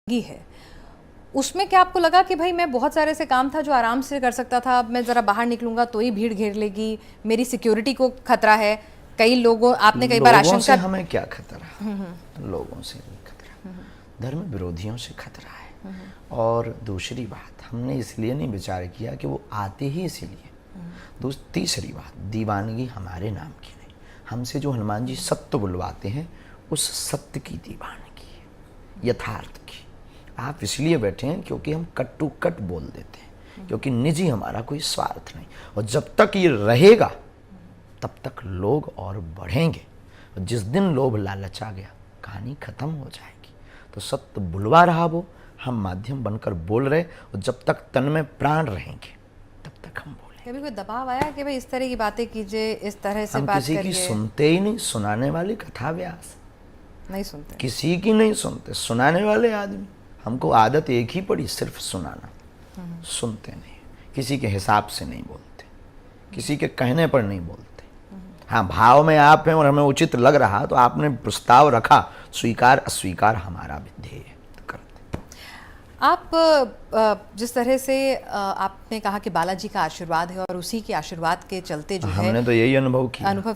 है उसमें क्या आपको लगा कि भाई मैं बहुत सारे ऐसे काम था जो आराम से कर सकता था, अब मैं ज़रा बाहर निकलूंगा तो ही भीड़ घेर लेगी, मेरी सिक्योरिटी को खतरा है? कई लोगों आपने कई बार लोगों से आशंका हमें क्या खतरा, लोगों से नहीं खतरा, धर्म विरोधियों से खतरा है। और दूसरी बात, हमने इसलिए नहीं विचार किया कि वो आते ही इसीलिए। तीसरी बात, दीवानगी हमारे नाम की नहीं, हमसे जो हनुमान जी सत्य बुलवाते हैं उस सत्य की दीवानगी है, यथार्थ की। आप इसलिए बैठे हैं क्योंकि हम कट टू कट बोल देते हैं, क्योंकि निजी हमारा कोई स्वार्थ नहीं। और जब तक ये रहेगा तब तक लोग और बढ़ेंगे। और जिस दिन लोभ लालच आ गया, कहानी खत्म हो जाएगी। तो सत्य बुलवा रहा वो, हम माध्यम बनकर बोल रहे, और जब तक तन में प्राण रहेंगे तब तक हम बोलेंगे। कभी कोई दबाव आया कि भाई इस तरह की बातें कीजिए, इस तरह से हम बात किसी करिए? की सुनते ही नहीं, सुनाने वाली कथा व्यास नहीं सुनते, किसी की नहीं सुनते, सुनाने वाले आदमी। हमको आदत एक ही पड़ी, सिर्फ सुनाना, सुनते नहीं, किसी के हिसाब से नहीं बोलते, किसी के कहने पर नहीं बोलते। हाँ, भाव में आप हैं और हमें उचित लग रहा तो आपने प्रस्ताव रखा, स्वीकार अस्वीकार हमारा विधेय करते। आप जिस तरह से आपने कहा कि बालाजी का आशीर्वाद है और उसी के आशीर्वाद के चलते जो है, हमने तो यही अनुभव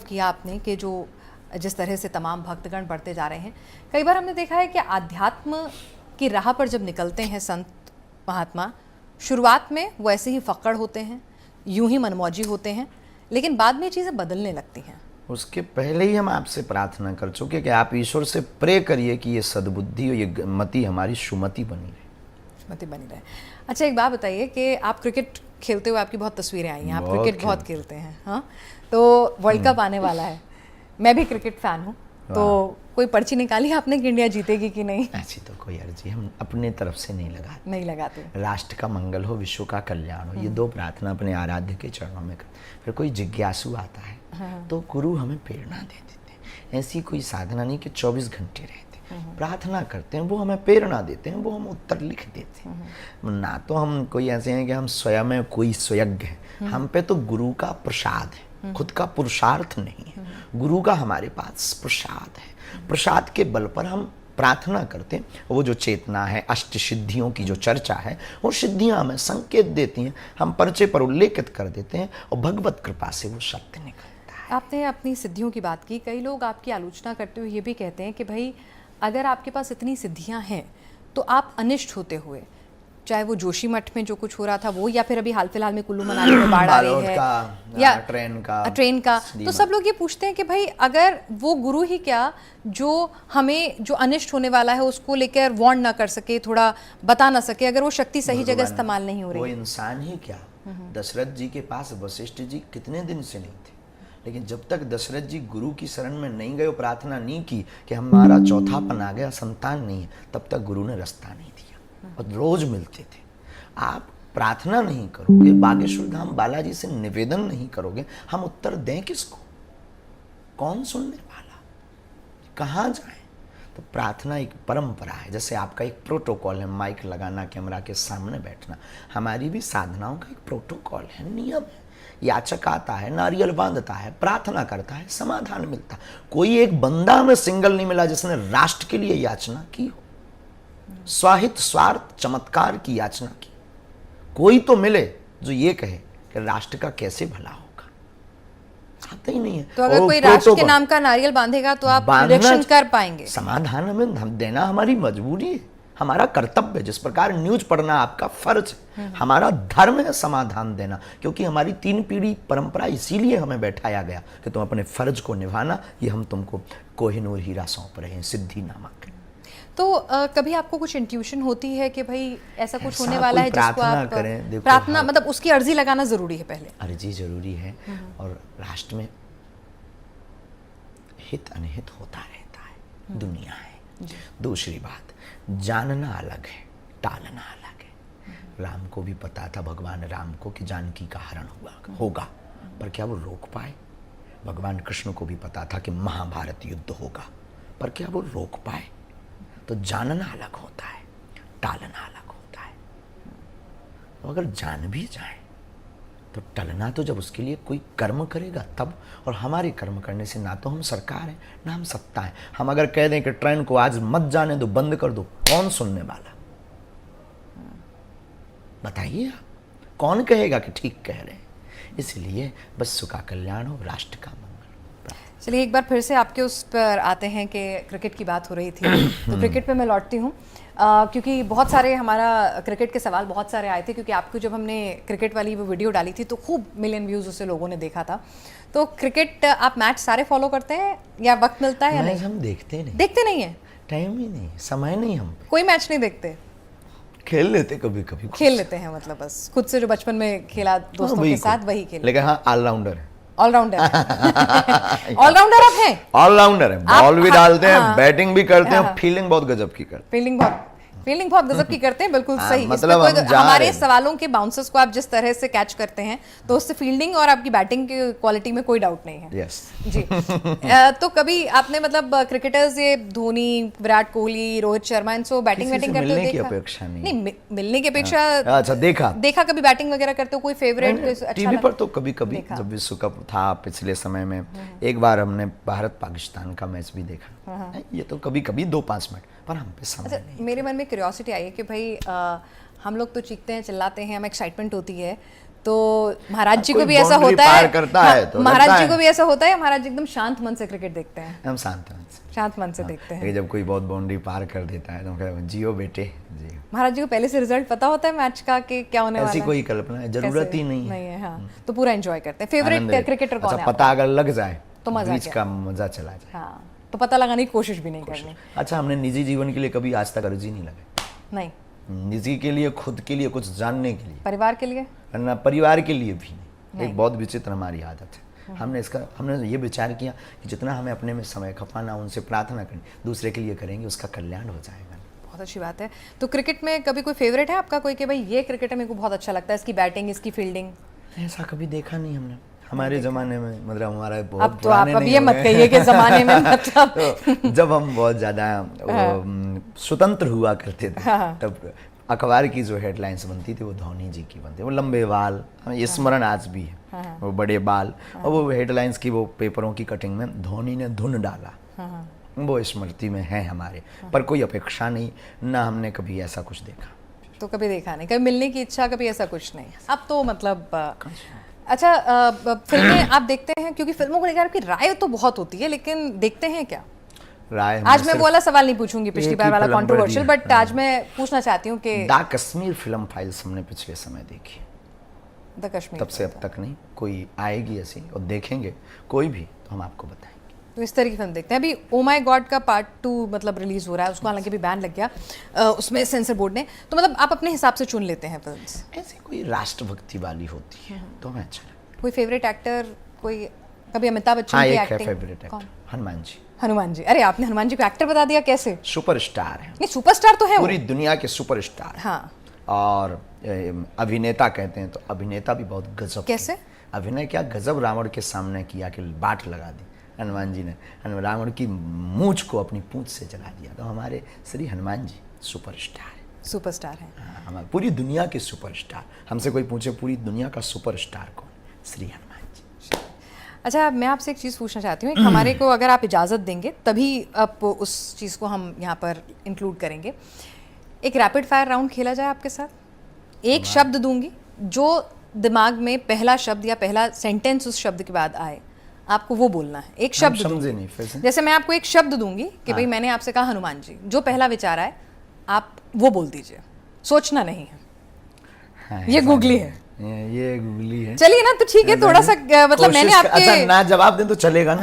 किया आपने कि जो जिस तरह से तमाम भक्तगण बढ़ते जा रहे हैं। कई बार हमने देखा है कि आध्यात्म की राह पर जब निकलते हैं संत महात्मा, शुरुआत में वो ऐसे ही फक्कड़ होते हैं, यूं ही मनमौजी होते हैं, लेकिन बाद में चीज़ें बदलने लगती हैं। उसके पहले ही हम आपसे प्रार्थना कर चुके कि आप ईश्वर से प्रे करिए कि ये सद्बुद्धि और ये मति हमारी सुमति बनी रहे। अच्छा, एक बात बताइए कि आप क्रिकेट खेलते हुए आपकी बहुत तस्वीरें आई हैं, आप क्रिकेट बहुत खेलते हैं। हाँ, तो वर्ल्ड कप आने वाला है, मैं भी क्रिकेट फैन हूँ, तो कोई पर्ची निकाली आपने कि इंडिया जीतेगी कि नहीं? ऐसी तो कोई अर्जी हम अपने तरफ से नहीं लगाते। राष्ट्र का मंगल हो, विश्व का कल्याण हो, ये दो प्रार्थना अपने आराध्य के चरणों में कर। फिर कोई जिज्ञासु आता है तो गुरु हमें प्रेरणा दे देते हैं। ऐसी कोई साधना नहीं कि 24 घंटे रहते, प्रार्थना करते हैं, वो हमें प्रेरणा देते हैं, वो हम उत्तर लिख देते हैं। ना तो हम कोई ऐसे हैं कि हम स्वयं कोई स्वयज्ञ है, हम पे तो गुरु का प्रसाद है, खुद का पुरुषार्थ नहीं है, गुरु का हमारे पास प्रसाद है। प्रसाद के बल पर हम प्रार्थना करते हैं। वो जो चेतना है, अष्ट सिद्धियों की जो चर्चा है, वो सिद्धियां हमें संकेत देती हैं, हम पर्चे पर उल्लेखित कर देते हैं और भगवत कृपा से वो सत्य निकलता है। आपने अपनी सिद्धियों की बात की, कई लोग आपकी आलोचना करते हुए ये भी कहते हैं कि भाई अगर आपके पास इतनी सिद्धियां हैं तो आप अनिष्ट होते हुए, चाहे वो जोशी मठ में जो कुछ हो रहा था वो, या फिर अभी हाल फिलहाल में कुल्लू मनाली में बाढ़ आ रही है, या ट्रेन का, तो सब लोग ये पूछते हैं कि भाई अगर वो गुरु ही क्या जो हमें जो अनिष्ट होने वाला है उसको लेकर वार्न ना कर सके, थोड़ा बता ना सके, अगर वो शक्ति सही जगह इस्तेमाल नहीं हो रही? वो इंसान ही क्या, दशरथ जी के पास वशिष्ठ जी कितने दिन से नहीं थे, लेकिन जब तक दशरथ जी गुरु की शरण में नहीं गए, प्रार्थना नहीं की कि हमारा चौथापन आ गया, संतान नहीं है, तब तक गुरु ने रास्ता नहीं दिया और रोज मिलते थे। आप प्रार्थना नहीं करोगे, बागेश्वर धाम बालाजी से निवेदन नहीं करोगे, हम उत्तर दें किसको? कौन सुनने वाला, कहाँ जाए? तो प्रार्थना एक परंपरा है, जैसे आपका एक प्रोटोकॉल है, माइक लगाना, कैमरा के सामने बैठना, हमारी भी साधनाओं का एक प्रोटोकॉल है, नियम है। याचक आता है, नारियल बांधता है, प्रार्थना करता है, समाधान मिलता है। कोई एक बंदा हमें सिंगल नहीं मिला जिसने राष्ट्र के लिए याचना की हो, स्वाहित स्वार्थ चमत्कार की याचना की। कोई तो मिले जो ये कहे कि राष्ट्र का कैसे भला होगा, आता ही नहीं है। तो अगर कोई राष्ट्र के नाम का नारियल बांधेगा तो आप प्रेडिक्शन कर पाएंगे? समाधान हमें हम देना हमारी मजबूरी है, हमारा कर्तव्य है। जिस प्रकार न्यूज पढ़ना आपका फर्ज है, हमारा धर्म है समाधान देना, क्योंकि हमारी 3 पीढ़ी परंपरा इसीलिए हमें बैठाया गया कि तुम अपने फर्ज को निभाना, ये हम तुमको कोहिनूर हीरा सौंप रहे हैं, सिद्धि नामक। तो कभी आपको कुछ इंट्यूशन होती है कि भाई ऐसा कुछ होने वाला है जिसको आप करें? प्रार्थना मतलब उसकी अर्जी लगाना जरूरी है पहले? अर्जी जरूरी है, और राष्ट्र में हित अनहित होता रहता है, दुनिया है। दूसरी बात, जानना अलग है, टालना अलग है। राम को भी पता था, भगवान राम को, कि जानकी का हरण होगा, पर क्या वो रोक पाए? भगवान कृष्ण को भी पता था कि महाभारत युद्ध होगा, पर क्या वो रोक पाए? तो जानना अलग होता है, टालना अलग होता है। तो अगर जान भी जाए तो टलना तो जब उसके लिए कोई कर्म करेगा तब, और हमारे कर्म करने से ना तो हम सरकार है ना हम सत्ता है। हम अगर कह दें कि ट्रेन को आज मत जाने दो, बंद कर दो, कौन सुनने वाला? बताइए आप, कौन कहेगा कि ठीक कह रहे हैं? इसलिए बस सुखा कल्याण हो, राष्ट्र का मंगल। चलिए एक बार फिर से आपके उस पर आते हैं कि क्रिकेट की बात हो रही थी तो क्रिकेट पे मैं लौटती हूँ क्योंकि बहुत सारे हमारा क्रिकेट के सवाल बहुत सारे आए थे क्योंकि आपको जब हमने क्रिकेट वाली वो वीडियो डाली थी तो खूब मिलियन व्यूज़ उससे लोगों ने देखा था। तो क्रिकेट आप मैच सारे फॉलो करते हैं या वक्त मिलता है या मैच नहीं? हम देखते नहीं, देखते नहीं है, टाइम ही नहीं, समय नहीं, हम कोई मैच नहीं देखते, खेल लेते कभी कभी, खेल लेते हैं मतलब बस खुद से जो बचपन में खेला दोस्तों के साथ वही खेल। लेकिन हाँ ऑलराउंडर है, ऑलराउंडर ऑलराउंडर आप हैं? ऑलराउंडर है, बॉल भी डालते हैं, हाँ, बैटिंग भी करते हैं, फील्डिंग बहुत गजब की करते हैं। फील्डिंग बहुत गजब की करते हैं, बिल्कुल हाँ, सही। मतलब इस पे हम जा हमारे रहे हैं। सवालों के बाउंसर्स को आप जिस तरह से कैच करते हैं तो उससे फील्डिंग और आपकी बैटिंग की क्वालिटी में कोई डाउट नहीं है। यस जी तो कभी आपने मतलब क्रिकेटर्स ये धोनी, विराट कोहली, रोहित शर्मा इनसे बैटिंग किसी से वैटिंग करते हो मिलने की देखा? अपेक्षा नहीं। नहीं मिलने की अपेक्षा अच्छा देखा देखा कभी बैटिंग वगैरह करते हो? कोई फेवरेट अच्छा टीवी लगा? पर तो कभी कभी देखा। जब विश्व कप था पिछले समय में, एक बार हमने भारत पाकिस्तान का मैच भी देखा। ये तो कभी कभी 2-5 मिनट, पर हम पे समय अच्छा नहीं। मेरे मन में क्यूरियोसिटी आई है कि भाई हम लोग तो चीखते हैं चिल्लाते हैं, हमें एक्साइटमेंट होती है, तो महाराज जी को कोई भी ऐसा boundary होता पार है? करता हाँ, है तो महाराज लगता जी है। को भी ऐसा होता है? महाराज जी एकदम शांत मन से क्रिकेट देखते हैं, हम शांत हैं से। शांत मन से देखते हैं। लेकिन जब कोई बहुत बाउंड्री पार कर देता है तो हम कहते हैं जियो बेटे जियो। महाराज जी को पहले से रिजल्ट पता होता है मैच का कि क्या होने वाला ऐसी है? कोई कल्पना है जरूरत कैसे? ही नहीं नहीं है। है, हाँ। तो पूरा एंजॉय करते हैं। आनंद फेवरेट लेते। क्रिकेटर कौन अच्छा, है पता अगर लग जाए तो मजा बीच क्या? का मजा चला जाए। हाँ, तो पता लगाने की कोशिश भी नहीं करनी। अच्छा, हमने निजी जीवन के लिए कभी आज तक अर्जी नहीं लगाई, नहीं, निजी के लिए, खुद के लिए, कुछ जानने के लिए, परिवार के लिए वरना परिवार के लिए भी नहीं। एक बहुत विचित्र हमारी आदत है। हमने ये विचार किया कि जितना हमें अपने में समय खपाना, उनसे प्रार्थना करनी, दूसरे के लिए करेंगे, उसका कल्याण हो जाएगा। बहुत अच्छी बात है। तो क्रिकेट में कभी कोई फेवरेट है आपका, कोई कि भाई ये क्रिकेटर मेरे को बहुत अच्छा लगता है, इसकी बैटिंग, इसकी फील्डिंग? ऐसा कभी देखा नहीं हमने हमारे जमाने में, मतलब हमारा बहुत अब तो पुराने आप अब नहीं ये हो मत गए। कहिए कि जमाने में मतलब तो जब हम बहुत ज्यादा स्वतंत्र हुआ करते थे, तब अखबार की जो हेडलाइंस बनती थी वो धोनी जी की बनती, वो लंबे बाल, हमें स्मरण आज भी है, वो बड़े बाल, और वो हेडलाइंस की वो पेपरों की कटिंग में धोनी ने धुन डाला, वो स्मृति में है हमारे। पर कोई अपेक्षा नहीं, ना हमने कभी ऐसा कुछ देखा। तो कभी देखा नहीं, कभी मिलने की इच्छा, कभी ऐसा कुछ नहीं। अब तो मतलब अच्छा फिल्में आप देखते हैं? क्योंकि फिल्मों को लेकर आपकी राय तो बहुत होती है, लेकिन देखते हैं क्या? राय आज मैं वो वाला सवाल नहीं पूछूंगी, पिछली एक बार ही वाला फिल्म कंट्रोवर्शियल, बढ़ी है। बट आज मैं पूछना चाहती हूँ कि द कश्मीर फिल्म फाइल्स हमने पिछले समय देखी, द कश्मीर, तब से अब तक नहीं कोई आएगी ऐसी, और देखेंगे कोई भी तो हम आपको बताएंगे। तो इस तरह की फिल्म देखते हैं। अभी ओ माय गॉड का पार्ट 2 मतलब रिलीज हो रहा है, उसको हालांकि भी बैन लग गया उसमें सेंसर बोर्ड ने, तो मतलब आप अपने हिसाब से चुन लेते हैं फिल्म्स? ऐसी कोई राष्ट्रभक्ति वाली होती है तो हमें अच्छा लगता कोई फेवरेट एक्टर, कोई कभी अमिताभ है। बच्चन हाँ, की एक है एक्टिंग? फेवरेट कौन? एक्टर, हनुमान जी। हनुमान जी। अरे आपने हनुमान जी को एक्टर बता दिया, कैसे? सुपरस्टार है, नहीं सुपरस्टार तो है वो। पूरी दुनिया के सुपरस्टार। हाँ, और अभिनेता कहते हैं तो अभिनेता भी बहुत गजब के। कैसे? अभिनय क्या गजब रावण के सामने किया कि बाट लगा दी हनुमान जी ने, रावण की मूंछ को अपनी पूंछ से जला दिया। तो हमारे श्री हनुमान जी सुपरस्टार है। सुपरस्टार है। हाँ, हमारे पूरी दुनिया के सुपरस्टार। हमसे कोई पूछे पूरी दुनिया का सुपरस्टार कौन? श्री हनुमान जी। अच्छा मैं आपसे एक चीज़ पूछना चाहती हूँ, एक हमारे को अगर आप इजाज़त देंगे तभी आप उस चीज़ को हम यहाँ पर इंक्लूड करेंगे। एक रैपिड फायर राउंड खेला जाए आपके साथ। एक शब्द दूंगी, जो दिमाग में पहला शब्द या पहला सेंटेंस उस शब्द के बाद आए, आपको वो बोलना है। एक शब्द समझे दूंगी। नहीं, फिर से। जैसे मैं आपको एक शब्द दूंगी कि भाई मैंने आपसे कहा हनुमान जी, जो पहला विचार आए आप वो बोल दीजिए, सोचना नहीं है। हाँ, ये गूगली है। ये गूगली है। चलिए ना, तो ठीक है, थोड़ा सा मतलब मैंने आपके अच्छा ना जवाब दें तो चलेगा ना?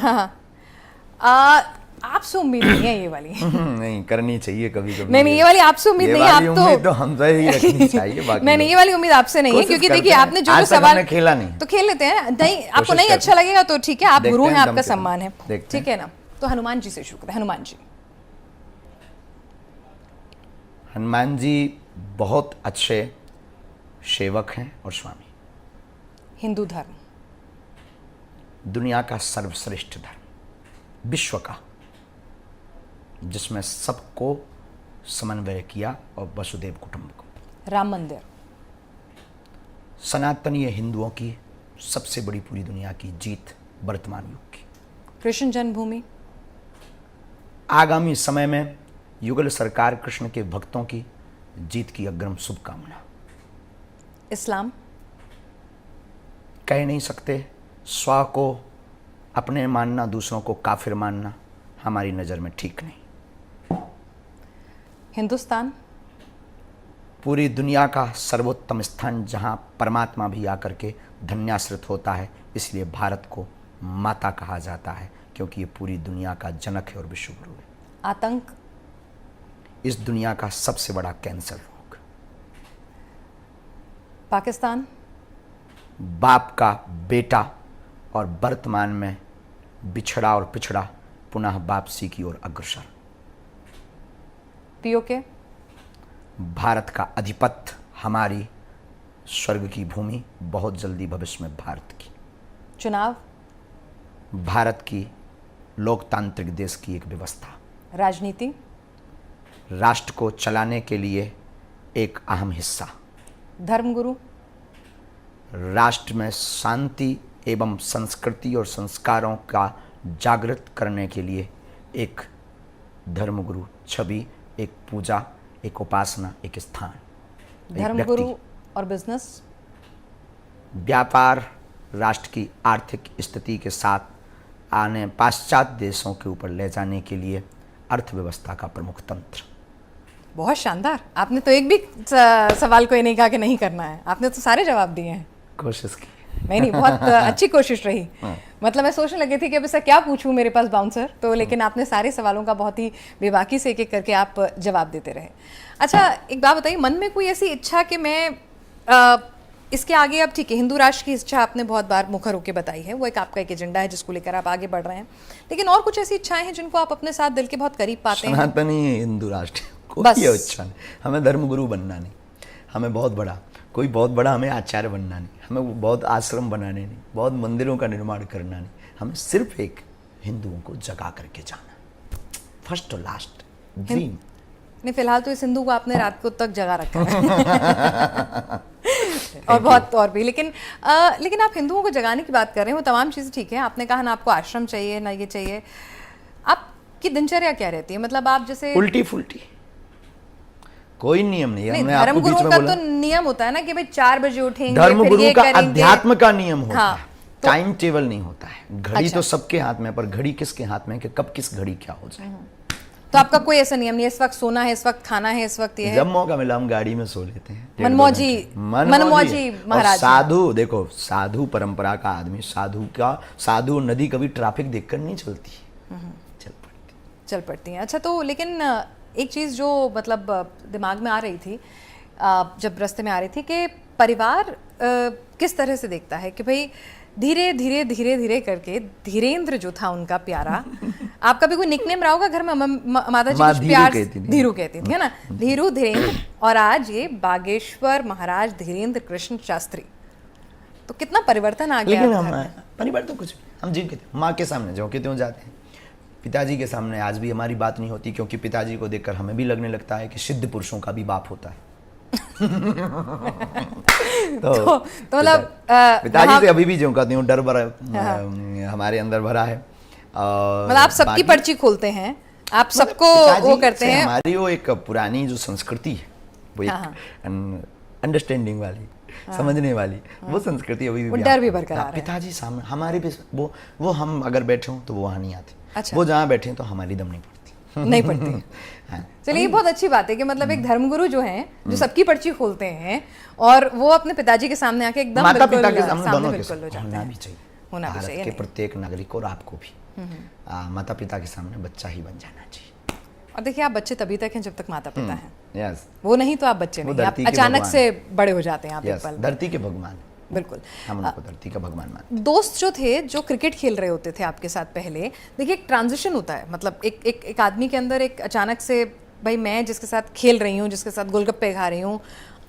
हाँ, आपसे उम्मीद नहीं है ये वाली। नहीं, करनी चाहिए कभी कभी। नहीं, ये वाली आपसे उम्मीद नहीं है, आप तो उम्मीद तो हमसे ही रखनी चाहिए। बाकी नहीं, ये वाली उम्मीद आपसे नहीं है, कोशिश क्योंकि करते देखिए हैं। आपने जो आज तक सवाल हमने खेला नहीं। तो खेल लेते हैं। नहीं, आपको कोशिश नहीं करते अच्छा लगेगा तो ठीक है, आप देखते गुरु हैं, हैं, आपका दम के सम्मान है, देखते ठीक है ना? तो हनुमान जी से शुरू करते हैं। हनुमान जी। हनुमान जी बहुत अच्छे सेवक हैं और स्वामी। हिंदू धर्म। दुनिया का सर्वश्रेष्ठ धर्म, विश्व का, जिसमें सबको समन्वय किया, और वसुदेव कुटुंबकम। राम मंदिर। सनातनीय हिंदुओं की सबसे बड़ी पूरी दुनिया की जीत वर्तमान युग की। कृष्ण जन्मभूमि। आगामी समय में युगल सरकार कृष्ण के भक्तों की जीत की अग्रिम शुभकामना। इस्लाम? कह नहीं सकते। स्व को अपने मानना, दूसरों को काफिर मानना हमारी नज़र में ठीक नहीं। हिंदुस्तान? पूरी दुनिया का सर्वोत्तम स्थान जहाँ परमात्मा भी आकर के धन्याश्रित होता है, इसलिए भारत को माता कहा जाता है, क्योंकि ये पूरी दुनिया का जनक है और विश्वगुरु है। आतंक? इस दुनिया का सबसे बड़ा कैंसर रोग। पाकिस्तान? बाप का बेटा और वर्तमान में बिछड़ा और पिछड़ा पुनः वापसी की ओर अग्रसर। पीओके? भारत का अधिपत्य, हमारी स्वर्ग की भूमि, बहुत जल्दी भविष्य में भारत की। चुनाव? भारत की लोकतांत्रिक देश की एक व्यवस्था। राजनीति? राष्ट्र को चलाने के लिए एक अहम हिस्सा। धर्मगुरु? राष्ट्र में शांति एवं संस्कृति और संस्कारों का जागृत करने के लिए एक धर्मगुरु छवि, एक पूजा, एक उपासना, एक स्थान, एक धर्मगुरु व्यक्ति। और बिजनेस? व्यापार राष्ट्र की आर्थिक स्थिति के साथ आने पाश्चात्य देशों के ऊपर ले जाने के लिए अर्थव्यवस्था का प्रमुख तंत्र। बहुत शानदार। आपने तो एक भी सवाल को ये नहीं कहा कि नहीं करना है, आपने तो सारे जवाब दिए हैं। कोशिश की। नहीं, बहुत अच्छी कोशिश रही। मतलब मैं सोचने लगी थी कि अब इससे क्या पूछूं, मेरे पास बाउंसर तो, लेकिन आपने सारे सवालों का बहुत ही बेबाकी से एक एक करके आप जवाब देते रहे। अच्छा, एक बात बताइए, मन में कोई ऐसी इच्छा कि मैं इसके आगे, अब ठीक है हिंदू राष्ट्र की इच्छा आपने बहुत बार मुखर होकर बताई है, वो एक आपका एक एजेंडा है जिसको लेकर आप आगे बढ़ रहे हैं, लेकिन और कुछ ऐसी इच्छाएं हैं जिनको आप अपने साथ दिल के बहुत करीब पाते हैं? सनातनी हिंदू राष्ट्र बस। कोई इच्छा नहीं, हमें धर्मगुरु बनना नहीं, हमें बहुत बड़ा हमें आचार्य बनना नहीं, हमें बहुत आश्रम बनाने नहीं, बहुत मंदिरों का निर्माण करना नहीं, हमें सिर्फ एक हिंदुओं को जगा करके जाना, फर्स्ट और लास्ट ड्रीम। नहीं, फिलहाल तो इस हिंदू को आपने रात को तक जगा रखा है और बहुत और भी, लेकिन आप हिंदुओं को जगाने की बात कर रहे हैं, वो तमाम चीज़ें ठीक है। आपने कहा ना आपको आश्रम चाहिए ना ये चाहिए, आपकी दिनचर्या क्या रहती है? मतलब आप जैसे उल्टी फुल्टी, कोई नियम नहीं है। हमने आपको बीच धर्मगुरुओं में का बोला, तो नियम होता है ना कि भाई 4 बजे उठेंगे, धर्मगुरु फिर ये का करेंगे। अध्यात्म का नियम होता हाँ, है, टाइम टेबल नहीं होता है। घड़ी अच्छा। तो सबके हाथ में है, पर घड़ी किसके हाथ में है कि कब किस घड़ी क्या हो जाए। तो आपका कोई ऐसा नियम नहीं है, इस वक्त सोना है, इस वक्त खाना है, इस वक्त ये है? जब मौका मिला हम गाड़ी में सो लेते हैं। मनमौजी महाराज। साधु, देखो साधु परंपरा का आदमी, साधु नदी कभी ट्रैफिक देखकर नहीं चलती, चल पड़ती हैं। अच्छा, तो लेकिन एक चीज़ जो मतलब दिमाग में आ रही थी जब रास्ते में आ रही थी कि परिवार किस तरह से देखता है कि भाई धीरे धीरे धीरे धीरे करके धीरेन्द्र जो था उनका प्यारा, आपका भी कोई निकनेम रहा होगा घर में, माता जी कुछ प्यार धीरू कहती थी, है ना, धीरू, धीरेन्द्र, और आज ये बागेश्वर महाराज धीरेन्द्र कृष्ण शास्त्री। तो कितना परिवर्तन आ गया। लेकिन हम परिवर्तन कुछ हम जी के माँ के सामने जो के त्यों जाते हैं, पिताजी के सामने आज भी हमारी बात नहीं होती, क्योंकि पिताजी को देखकर हमें भी लगने लगता है कि सिद्ध पुरुषों का भी बाप होता है। तो मतलब पिताजी से अभी भी जो कहती हूँ डर भरा हमारे अंदर भरा है। मतलब आप सबकी पर्ची खोलते हैं, आप सबको वो करते हैं। हमारी वो एक पुरानी जो संस्कृति है, वो एक अंडरस्टैंडिंग वाली, समझने वाली, वो संस्कृति अभी भी डर भी बरकरार है। पिताजी सामने हमारे भी वो हम अगर बैठे हों तो वो वहाँ नहीं आते। अच्छा। वो जहाँ बैठे हैं तो हमारी दम नहीं पड़ती। नहीं पड़ती। हाँ। चलिए, ये बहुत अच्छी बात है कि मतलब एक धर्मगुरु जो हैं, जो सबकी पर्ची खोलते हैं और वो अपने पिताजी के सामने आके एकदम माता पिता के सामने दोनों के बिल्कुल हो जाते होना हैं। भी चाहिए, होना भी भारत चाहिए। के प्रत्येक नागरिक और आपको भी माता पिता के सामने बच्चा ही बन जाना चाहिए। और देखिए, आप बच्चे तभी तक हैं जब तक माता पिता हैं, यस, वो नहीं तो आप बच्चे वो नहीं, आप धरती के अचानक भगवान से बड़े हो जाते हैं आप एक यस, पल। धरती के भगवान, बिल्कुल। हम उनको धरती का भगवान मानते हैं। दोस्त जो थे, जो क्रिकेट खेल रहे होते थे आपके साथ पहले, देखिए एक ट्रांजिशन होता है, मतलब एक आदमी के अंदर एक अचानक से, भाई मैं जिसके साथ खेल रही हूँ, जिसके साथ गोलगप्पे खा रही हूँ,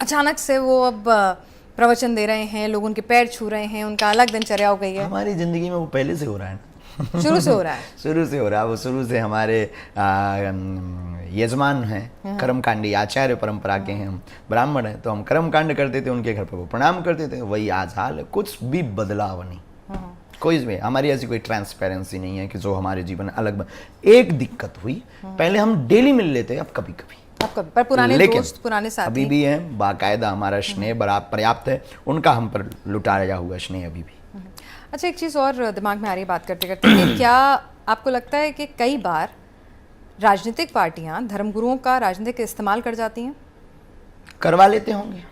अचानक से वो अब प्रवचन दे रहे हैं, लोग उनके पैर छू रहे हैं, उनका अलग दिनचर्या हो गई है। हमारी जिंदगी में वो पहले से हो रहा है ना। शुरू से हो रहा है। शुरू से हो रहा है वो, शुरू से हमारे यजमान हैं, कर्मकांडी आचार्य परंपरा के हैं, हम ब्राह्मण हैं, तो हम कर्मकांड करते थे, उनके घर पर वो प्रणाम करते थे, वही आज हाल है, कुछ भी बदलाव नहीं, कोई भी हमारी ऐसी कोई ट्रांसपेरेंसी नहीं है कि जो हमारे जीवन में अलग एक दिक्कत हुई, पहले हम डेली मिल लेते, अब कभी कभी। आपका पर पुराने लेकिन दोस्त, पुराने साथी अभी भी हैं, बाकायदा हमारा स्नेह बड़ा पर्याप्त है, उनका हम पर लुटाया हुआ स्नेह अभी भी। अच्छा, एक चीज़ और दिमाग में आ रही है बात करते करते कि क्या आपको लगता है कि कई बार राजनीतिक पार्टियां धर्मगुरुओं का राजनीतिक इस्तेमाल कर जाती हैं? करवा लेते होंगे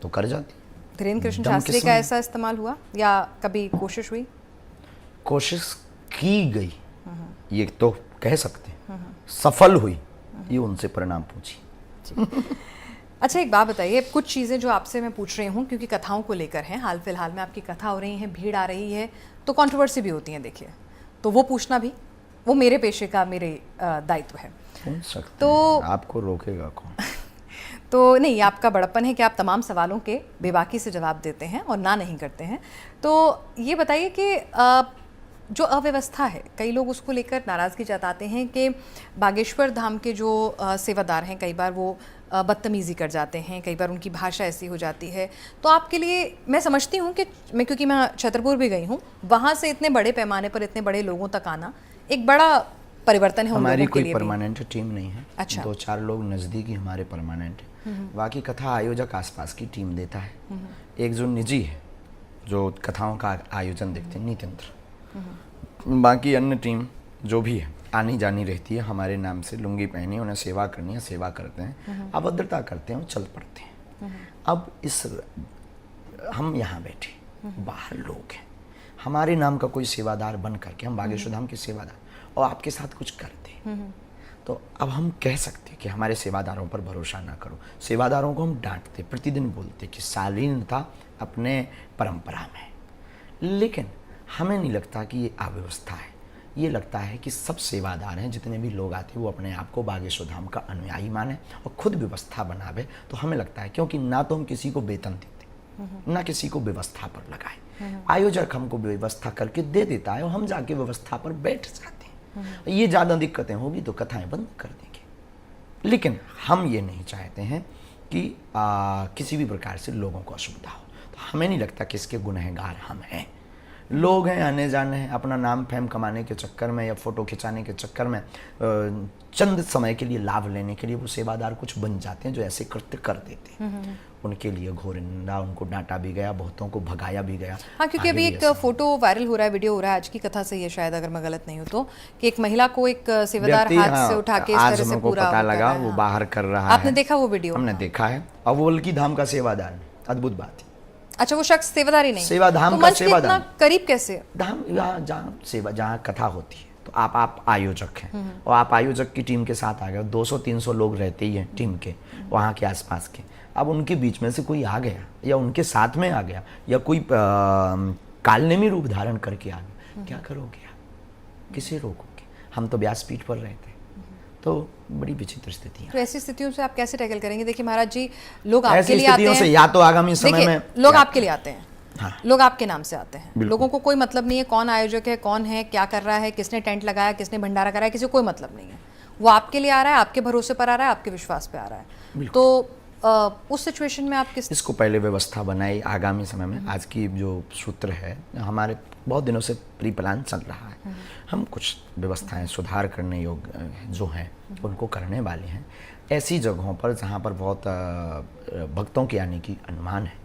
तो कर जाती। धीरेन्द्र कृष्ण दम शास्त्री किस्म का है। ऐसा इस्तेमाल हुआ या कभी कोशिश हुई? कोशिश की गई, ये तो कह सकते हैं। सफल हुई, ये उनसे परिणाम पूछी। अच्छा, एक बात बताइए, कुछ चीज़ें जो आपसे मैं पूछ रही हूँ क्योंकि कथाओं को लेकर हैं, हाल फिलहाल में आपकी कथा हो रही है, भीड़ आ रही है, तो कंट्रोवर्सी भी होती है, देखिए, तो वो पूछना भी वो मेरे पेशे का मेरे दायित्व है। पूछ सकते तो हैं, आपको रोकेगा कौन? तो नहीं, आपका बड़प्पन है कि आप तमाम सवालों के बेबाकी से जवाब देते हैं और ना नहीं करते हैं। तो ये बताइए कि जो अव्यवस्था है, कई लोग उसको लेकर नाराज़गी जताते हैं कि बागेश्वर धाम के जो सेवादार हैं, कई बार वो बदतमीज़ी कर जाते हैं, कई बार उनकी भाषा ऐसी हो जाती है। तो आपके लिए मैं समझती हूँ कि क्योंकि मैं छतरपुर भी गई हूँ, वहाँ से इतने बड़े पैमाने पर इतने बड़े लोगों तक आना एक बड़ा परिवर्तन है उन हमारी लोगों के कोई लिए भी। परमानेंट टीम नहीं है। अच्छा। 2-4 लोग नज़दीकी हमारे परमानेंट है, बाकी कथा आयोजक आसपास की टीम देता है। एक जो निजी है, जो कथाओं का आयोजन देखते हैं, नीतियंत्र। बाकी अन्य टीम जो भी है आनी जानी रहती है हमारे नाम से, लुंगी पहनी, उन्हें सेवा करनी है, सेवा करते हैं, अभद्रता करते हैं और चल पड़ते हैं। अब हम यहाँ बैठे, बाहर लोग हैं, हमारे नाम का कोई सेवादार बन करके, हम बागेश्वर धाम के सेवादार, और आपके साथ कुछ करते, तो अब हम कह सकते कि हमारे सेवादारों पर भरोसा ना करो। सेवादारों को हम डांटते, प्रतिदिन बोलते कि शालीनता अपने परंपरा में, लेकिन हमें नहीं लगता कि ये अव्यवस्था है। ये लगता है कि सब सेवादार हैं, जितने भी लोग आते हैं वो अपने आप को बागेश्वर धाम का अनुयायी माने और खुद व्यवस्था बनावे। तो हमें लगता है, क्योंकि ना तो हम किसी को वेतन देते, ना किसी को व्यवस्था पर लगाए, आयोजक हमको व्यवस्था करके दे देता है और हम जाके व्यवस्था पर बैठ जाते हैं। ये ज़्यादा दिक्कतें होगी तो कथाएं बंद कर देंगे, लेकिन हम ये नहीं चाहते हैं कि किसी भी प्रकार से लोगों को असुविधा हो। तो हमें नहीं लगता कि इसके गुनहगार हम हैं। लोग हैं, आने जाने हैं, अपना नाम फेम कमाने के चक्कर में या फोटो खिंचाने के चक्कर में चंद समय के लिए लाभ लेने के लिए वो सेवादार कुछ बन जाते हैं जो ऐसे कृत्य कर देते हैं। उनके लिए घोर निंदा, उनको डांटा भी गया, बहुतों को भगाया भी गया। हाँ, क्योंकि अभी एक फोटो वायरल हो रहा है, वीडियो हो रहा है, आज की कथा से ये शायद, अगर मैं गलत नहीं हूँ तो, कि एक महिला को एक सेवादार हाथ से उठा के इस तरह से पूरा पता लगा, वो बाहर कर रहा है। आपने देखा वो वीडियो? हमने देखा है, और वो बल्कि धाम का सेवादार, अद्भुत बात है। अच्छा, वो शख्स सेवादार ही नहीं, सेवाधाम तो का मंच के सेवादार। इतना करीब कैसे? धाम जहाँ कथा होती है, तो आप आयोजक हैं और आप आयोजक की टीम के साथ आ गए, 200-300 लोग रहते ही हैं टीम के, वहाँ के आसपास के। अब उनके बीच में से कोई आ गया या उनके साथ में आ गया या कोई कालनेमी रूप धारण करके आ गया, क्या करोगे आप? किसे रोकोगे? हम तो व्यासपीठ पर रहते, तो बड़ी विचित्र स्थिति है। तो ऐसी स्थितियों से आप कैसे टैकल करेंगे? देखिए महाराज जी, लोग ऐसी आपके लिए आते स्थितियों से हैं, या तो आगामी समय में लोग आपके लिए आते हैं, हाँ। लोग आपके नाम से आते हैं, बिल्कुल। लोगों को कोई मतलब नहीं है कौन आयोजक है, कौन है, क्या कर रहा है, किसने टेंट लगाया, किसने भंडारा कराया, किसी को कोई मतलब नहीं है। वो आपके लिए आ रहा है, आपके भरोसे पर आ रहा है, आपके विश्वास पे आ रहा है। तो उस सिचुएशन में आप किस इसको पहले व्यवस्था बनाई, आगामी समय में आज की जो सूत्र है, हमारे बहुत दिनों से प्री प्लान चल रहा है, हम कुछ व्यवस्थाएं सुधार करने योग्य जो हैं उनको करने वाले हैं। ऐसी जगहों पर जहाँ पर बहुत भक्तों के आने की अनुमान है,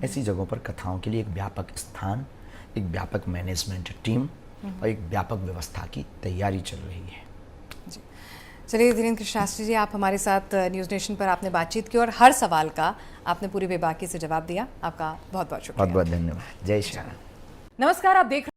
ऐसी जगहों पर कथाओं के लिए एक व्यापक स्थान, एक व्यापक मैनेजमेंट टीम और एक व्यापक व्यवस्था की तैयारी चल रही है। चलिए धीरेन्द्र कृष्ण शास्त्री जी, आप हमारे साथ न्यूज़ नेशन पर आपने बातचीत की और हर सवाल का आपने पूरी बेबाकी से जवाब दिया। आपका बहुत बहुत शुक्रिया। बहुत बहुत धन्यवाद। जय श्री राम। नमस्कार, आप देख